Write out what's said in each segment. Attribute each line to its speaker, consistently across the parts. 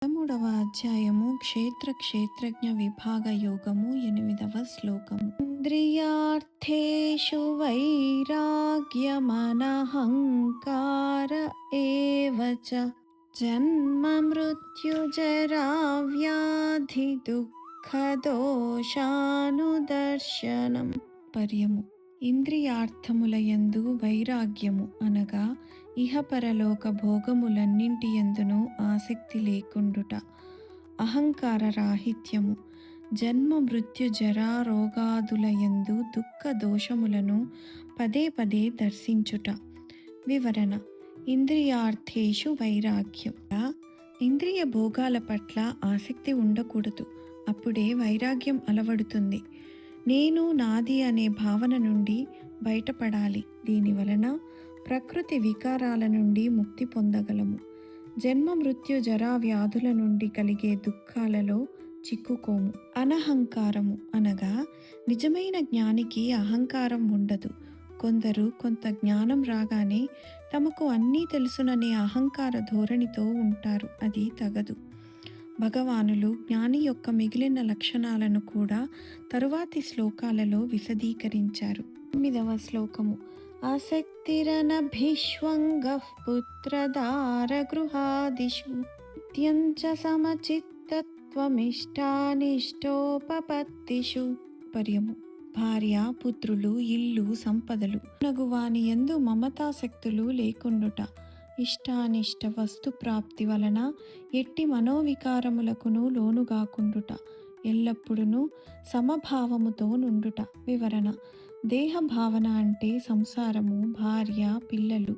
Speaker 1: 13వ అధ్యాయము క్షేత్రజ్ఞ విభాగ యోగము 8వ శ్లోకము. ఇంద్రియార్థేషు వైరాగ్యమనహంకార ఏవ చ జన్మ మృత్యుజరా వ్యాధి దుఃఖదోషానుదర్శనం. పర్యము. ఇంద్రియార్థములయందు వైరాగ్యము అనగా ఇహపరలోక భోగములన్నింటియందును ఆసక్తి లేకుండుట. అహంకార రాహిత్యము జన్మ మృత్యు జరా రోగాదులయందు దుఃఖ దోషములను పదే పదే దర్శించుట. వివరణ. ఇంద్రియార్థేషు వైరాగ్యం. ఇంద్రియ భోగాల పట్ల ఆసక్తి ఉండకూడదు. అప్పుడే వైరాగ్యం అలవడుతుంది. నేను నాది అనే భావన నుండి బయటపడాలి. దీనివలన ప్రకృతి వికారాల నుండి ముక్తి పొందగలము. జన్మ మృత్యు జరా వ్యాధుల నుండి కలిగే దుఃఖాలలో చిక్కుకోము. అనహంకారము అనగా నిజమైన జ్ఞానికి అహంకారం ఉండదు. కొందరు కొంత జ్ఞానం రాగానే తమకు అన్నీ తెలుసుననే అహంకార ధోరణితో ఉంటారు. అది తగదు. భగవానులు జ్ఞాని యొక్క మిగిలిన లక్షణాలను కూడా తరువాతి శ్లోకాలలో విశదీకరించారు. 9వ శ్లోకము. ఆసక్తిరనభిష్వంగః పుత్రదారగృహాదిషు నిత్యంచ సమచిత్తత్వమిష్టానిష్టోపపత్తిషు. పర్యము. భార్య, పుత్రులు, ఇల్లు, సంపదలు నగువాని యందు మమతాసక్తులు లేకుండుట. ఇష్టానిష్ట వస్తు ప్రాప్తి వలన ఎట్టి మనోవికారములకును లోనుగాకుండుట. ఎల్లప్పుడూ సమభావముతో నుండుట. వివరణ. దేహ భావన అంటే సంసారము, భార్య, పిల్లలు,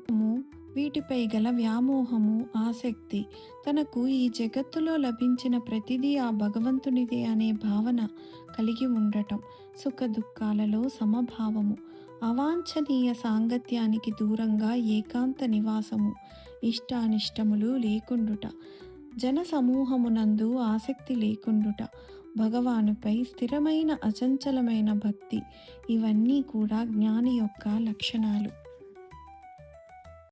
Speaker 1: వీటిపై గల వ్యామోహము, ఆసక్తి. తనకు ఈ జగత్తులో లభించిన ప్రతిదీ ఆ భగవంతునిదే అనే భావన కలిగి ఉండటం. సుఖ దుఃఖాలలో సమభావము. అవాంఛనీయ సాంగత్యానికి దూరంగా ఏకాంత నివాసము. ఇష్టానిష్టములు లేకుండుట. జన సమూహమునందు ఆసక్తి లేకుండుట. భగవానుపై స్థిరమైన అచంచలమైన భక్తి. ఇవన్నీ కూడా జ్ఞాని యొక్క లక్షణాలు.